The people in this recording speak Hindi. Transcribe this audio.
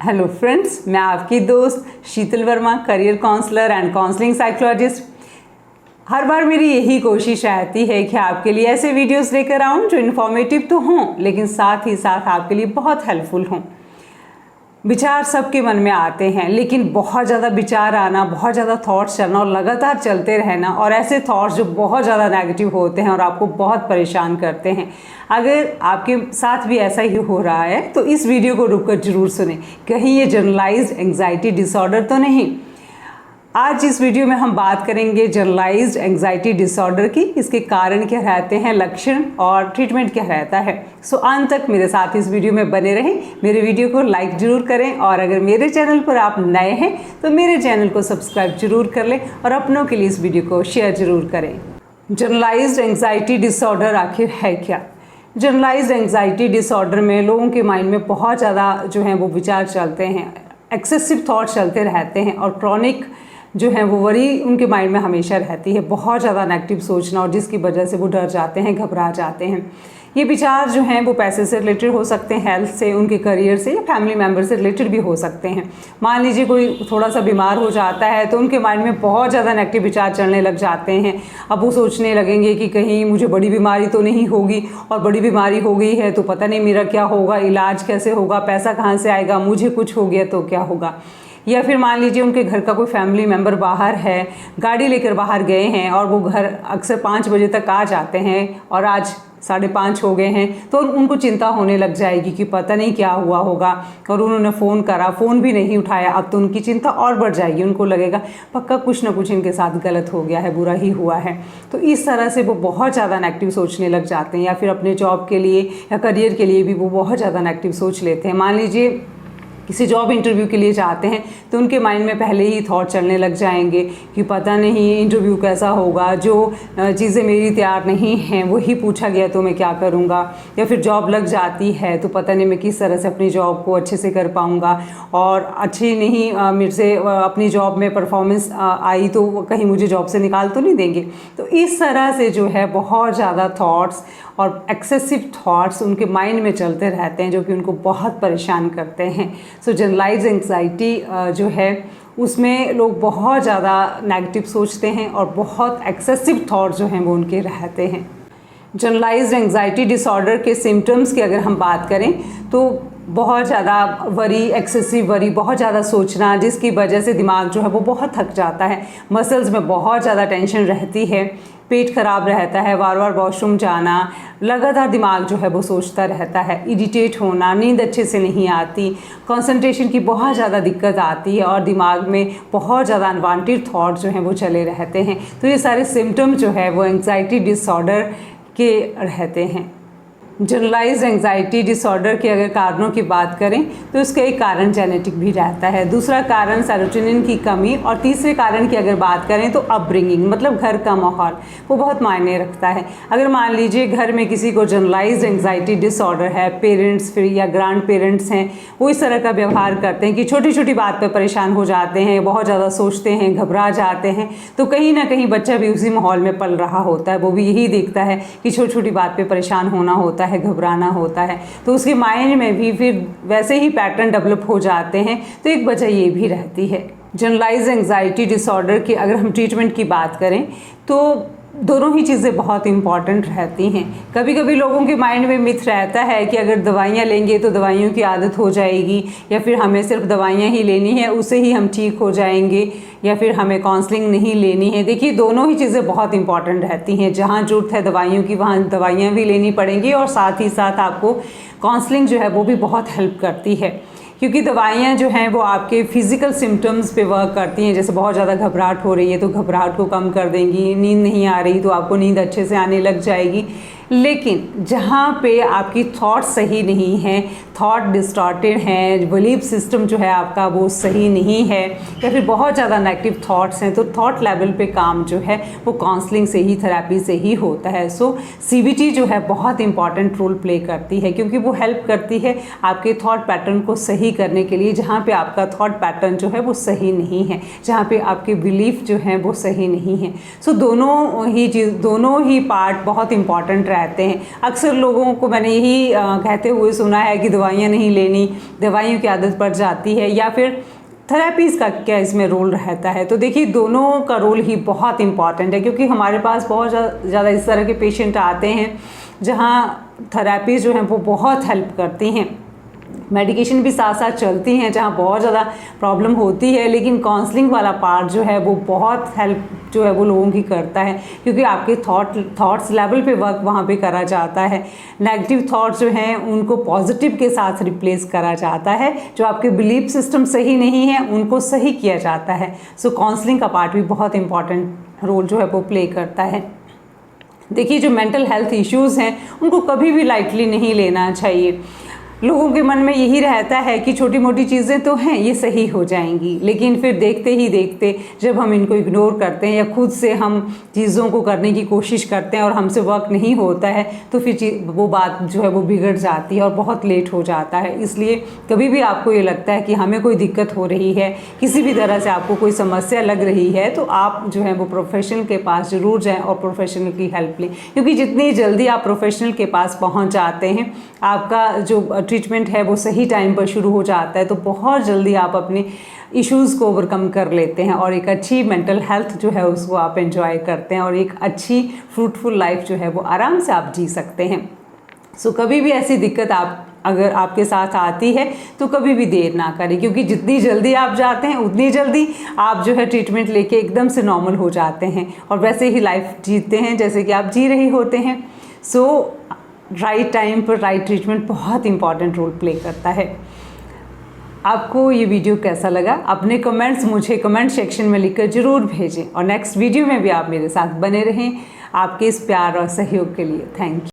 हेलो फ्रेंड्स, मैं आपकी दोस्त Sheetal Verma, career counsellor and counselling psychologist. हर बार मेरी यही कोशिश रहती है कि आपके लिए ऐसे वीडियोस लेकर आऊं जो इन्फॉर्मेटिव तो हों लेकिन साथ ही साथ आपके लिए बहुत हेल्पफुल हों। विचार सबके मन में आते हैं, लेकिन बहुत ज़्यादा विचार आना, बहुत ज़्यादा थॉट्स चलना और लगातार चलते रहना, और ऐसे थॉट्स जो बहुत ज़्यादा नेगेटिव होते हैं और आपको बहुत परेशान करते हैं। अगर आपके साथ भी ऐसा ही हो रहा है तो इस वीडियो को रुककर ज़रूर सुनें, कहीं ये जनरलाइज्ड एंग्जाइटी डिसऑर्डर तो नहीं। आज इस वीडियो में हम बात करेंगे जनरलाइज्ड एंग्जाइटी डिसऑर्डर की, इसके कारण क्या रहते हैं, लक्षण और ट्रीटमेंट क्या रहता है। सो अंत तक मेरे साथ इस वीडियो में बने रहें। मेरे वीडियो को लाइक जरूर करें और अगर मेरे चैनल पर आप नए हैं तो मेरे चैनल को सब्सक्राइब जरूर कर लें और अपनों के लिए इस वीडियो को शेयर जरूर करें। जनरलाइज्ड एंग्जाइटी डिसऑर्डर आखिर है क्या? जनरलाइज्ड एंग्जाइटी डिसऑर्डर में लोगों के माइंड में बहुत ज़्यादा जो है वो विचार चलते हैं, एक्सेसिव थॉट चलते रहते हैं और क्रॉनिक जो है वो वरी उनके माइंड में हमेशा रहती है, बहुत ज़्यादा नेगेटिव सोचना, और जिसकी वजह से वो डर जाते हैं, घबरा जाते हैं। ये विचार जो हैं वो पैसे से रिलेटेड हो सकते हैं, हेल्थ से, उनके करियर से या फैमिली मेम्बर से रिलेटेड भी हो सकते हैं। मान लीजिए कोई थोड़ा सा बीमार हो जाता है तो उनके माइंड में बहुत ज़्यादा नेगेटिव विचार चलने लग जाते हैं। अब वो सोचने लगेंगे कि कहीं मुझे बड़ी बीमारी तो नहीं होगी, और बड़ी बीमारी हो गई है तो पता नहीं मेरा क्या होगा, इलाज कैसे होगा, पैसा कहाँ से आएगा, मुझे कुछ हो गया तो क्या होगा। या फिर मान लीजिए उनके घर का कोई फैमिली मेम्बर बाहर है, गाड़ी लेकर बाहर गए हैं और वो घर अक्सर 5 बजे तक आ जाते हैं और आज 5:30 हो गए हैं, तो उनको चिंता होने लग जाएगी कि पता नहीं क्या हुआ होगा, और उन्होंने फ़ोन करा, फ़ोन भी नहीं उठाया। अब तो उनकी चिंता और बढ़ जाएगी, उनको लगेगा पक्का कुछ ना कुछ इनके साथ गलत हो गया है, बुरा ही हुआ है। तो इस तरह से वो बहुत ज़्यादा नेगेटिव सोचने लग जाते हैं, या फिर अपने जॉब के लिए या करियर के लिए भी वो बहुत ज़्यादा नेगेटिव सोच लेते हैं। मान लीजिए किसी जॉब इंटरव्यू के लिए जाते हैं तो उनके माइंड में पहले ही थॉट चलने लग जाएंगे कि पता नहीं इंटरव्यू कैसा होगा, जो चीज़ें मेरी तैयार नहीं हैं वही पूछा गया तो मैं क्या करूँगा। या फिर जॉब लग जाती है तो पता नहीं मैं किस तरह से अपनी जॉब को अच्छे से कर पाऊँगा, और अच्छी नहीं मेरे से अपनी जॉब में परफॉर्मेंस आई तो कहीं मुझे जॉब से निकाल तो नहीं देंगे। तो इस तरह से जो है बहुत ज़्यादा थॉट्स और एक्सेसिव थॉट्स उनके माइंड में चलते रहते हैं, जो कि उनको बहुत परेशान करते हैं। सो जनरलाइज्ड एंग्जाइटी जो है उसमें लोग बहुत ज़्यादा नेगेटिव सोचते हैं और बहुत एक्सेसिव थॉट जो हैं वो उनके रहते हैं। जनरलाइज्ड एंग्जाइटी डिसऑर्डर के सिम्टम्स की अगर हम बात करें तो बहुत ज़्यादा वरी, एक्सेसिव वरी, बहुत ज़्यादा सोचना, जिसकी वजह से दिमाग जो है वो बहुत थक जाता है, मसल्स में बहुत ज़्यादा टेंशन रहती है, पेट खराब रहता है, बार बार वॉशरूम जाना, लगातार दिमाग जो है वो सोचता रहता है, इरिटेट होना, नींद अच्छे से नहीं आती, कंसंट्रेशन की बहुत ज़्यादा दिक्कत आती है और दिमाग में बहुत ज़्यादा अनवांटेड थॉट जो हैं वो चले रहते हैं। तो ये सारे सिम्टम जो है वो एंग्जाइटी डिसऑर्डर के रहते हैं। जनरलाइज्ड एंग्जाइटी डिसऑर्डर के अगर कारणों की बात करें तो उसका एक कारण जेनेटिक भी रहता है, दूसरा कारण सेरोटोनिन की कमी, और तीसरे कारण की अगर बात करें तो अपब्रिंगिंग, मतलब घर का माहौल, वो बहुत मायने रखता है। अगर मान लीजिए घर में किसी को जनरलाइज्ड एंग्जाइटी डिसऑर्डर है, पेरेंट्स फिर या ग्रैंड पेरेंट्स हैं, वो इस तरह का व्यवहार करते हैं कि छोटी छोटी बात पर परेशान हो जाते हैं, बहुत ज़्यादा सोचते हैं, घबरा जाते हैं, तो कहीं ना कहीं बच्चा भी उसी माहौल में पल रहा होता है, वो भी यही देखता है कि छोटी छोटी बात पर परेशान होना होता है, घबराना होता है, तो उसके माइंड में भी फिर वैसे ही पैटर्न डेवलप हो जाते हैं। तो एक वजह ये भी रहती है। जनरलाइज्ड एंग्जाइटी डिसऑर्डर की अगर हम ट्रीटमेंट की बात करें तो दोनों ही चीज़ें बहुत इंपॉर्टेंट रहती हैं। कभी कभी लोगों के माइंड में मिथ रहता है कि अगर दवाइयाँ लेंगे तो दवाइयों की आदत हो जाएगी, या फिर हमें सिर्फ दवाइयाँ ही लेनी है उससे ही हम ठीक हो जाएंगे, या फिर हमें काउंसलिंग नहीं लेनी है। देखिए, दोनों ही चीज़ें बहुत इंपॉर्टेंट रहती हैं। जहाँ ज़रूरत है दवाइयों की वहाँ दवाइयाँ भी लेनी पड़ेंगी, और साथ ही साथ आपको काउंसलिंग जो है वो भी बहुत हेल्प करती है, क्योंकि दवाइयाँ जो हैं वो आपके फिज़िकल सिम्टम्स पे वर्क करती हैं। जैसे बहुत ज़्यादा घबराहट हो रही है तो घबराहट को कम कर देंगी, नींद नहीं आ रही तो आपको नींद अच्छे से आने लग जाएगी। लेकिन जहाँ पे आपकी थॉट सही नहीं है, थॉट डिस्टॉर्टेड हैं, बिलीफ सिस्टम जो है आपका वो सही नहीं है, या फिर बहुत ज़्यादा नेगेटिव थॉट्स हैं, तो थॉट लेवल पे काम जो है वो काउंसलिंग से ही, थेरेपी से ही होता है। सो सीबीटी जो है बहुत इंपॉर्टेंट रोल प्ले करती है, क्योंकि वो हेल्प करती है आपके थॉट पैटर्न को सही करने के लिए, जहाँ पे आपका थॉट पैटर्न जो है वो सही नहीं है, जहाँ पे आपके बिलीफ जो हैं वो सही नहीं है। सो दोनों ही पार्ट बहुत इंपॉर्टेंट रहते हैं। अक्सर लोगों को मैंने यही कहते हुए सुना है कि दवाइयाँ नहीं लेनी, दवाइयों की आदत पड़ जाती है, या फिर थेरेपीज़ का क्या इसमें रोल रहता है। तो देखिए दोनों का रोल ही बहुत इम्पॉर्टेंट है, क्योंकि हमारे पास बहुत ज़्यादा इस तरह के पेशेंट आते हैं जहाँ थेरेपीज़ जो हैं वो बहुत हेल्प करती हैं, मेडिकेशन भी साथ साथ चलती हैं जहाँ बहुत ज़्यादा प्रॉब्लम होती है, लेकिन काउंसलिंग वाला पार्ट जो है वो बहुत हेल्प जो है वो लोगों की करता है, क्योंकि आपके थॉट्स लेवल पे वर्क वहाँ पे करा जाता है। नेगेटिव थॉट्स जो हैं उनको पॉजिटिव के साथ रिप्लेस करा जाता है, जो आपके बिलीफ सिस्टम सही नहीं है उनको सही किया जाता है। सो काउंसलिंग का पार्ट भी बहुत इंपॉर्टेंट रोल जो है वो प्ले करता है। देखिए जो मेंटल हेल्थ इश्यूज़ हैं उनको कभी भी लाइटली नहीं लेना चाहिए। लोगों के मन में यही रहता है कि छोटी मोटी चीज़ें तो हैं, ये सही हो जाएंगी, लेकिन फिर देखते ही देखते जब हम इनको इग्नोर करते हैं या खुद से हम चीज़ों को करने की कोशिश करते हैं और हमसे वर्क नहीं होता है, तो फिर वो बात जो है वो बिगड़ जाती है और बहुत लेट हो जाता है। इसलिए कभी भी आपको ये लगता है कि हमें कोई दिक्कत हो रही है, किसी भी तरह से आपको कोई समस्या लग रही है, तो आप जो है वो प्रोफेशनल के पास ज़रूर जाएँ और प्रोफेशनल की हेल्प लें, क्योंकि जितनी जल्दी आप प्रोफेशनल के पास पहुँच जाते हैं, आपका जो ट्रीटमेंट है वो सही टाइम पर शुरू हो जाता है, तो बहुत जल्दी आप अपने इश्यूज़ को ओवरकम कर लेते हैं और एक अच्छी मेंटल हेल्थ जो है उसको आप एंजॉय करते हैं और एक अच्छी फ्रूटफुल लाइफ जो है वो आराम से आप जी सकते हैं। सो कभी भी ऐसी दिक्कत अगर आपके साथ आती है तो कभी भी देर ना करें, क्योंकि जितनी जल्दी आप जाते हैं उतनी जल्दी आप जो है ट्रीटमेंट लेके एकदम से नॉर्मल हो जाते हैं और वैसे ही लाइफ जीते हैं जैसे कि आप जी रहे होते हैं। सो राइट टाइम पर राइट ट्रीटमेंट बहुत इंपॉर्टेंट रोल प्ले करता है। आपको ये वीडियो कैसा लगा? अपने कमेंट्स मुझे कमेंट सेक्शन में लिखकर ज़रूर भेजें और नेक्स्ट वीडियो में भी आप मेरे साथ बने रहें। आपके इस प्यार और सहयोग के लिए थैंक यू।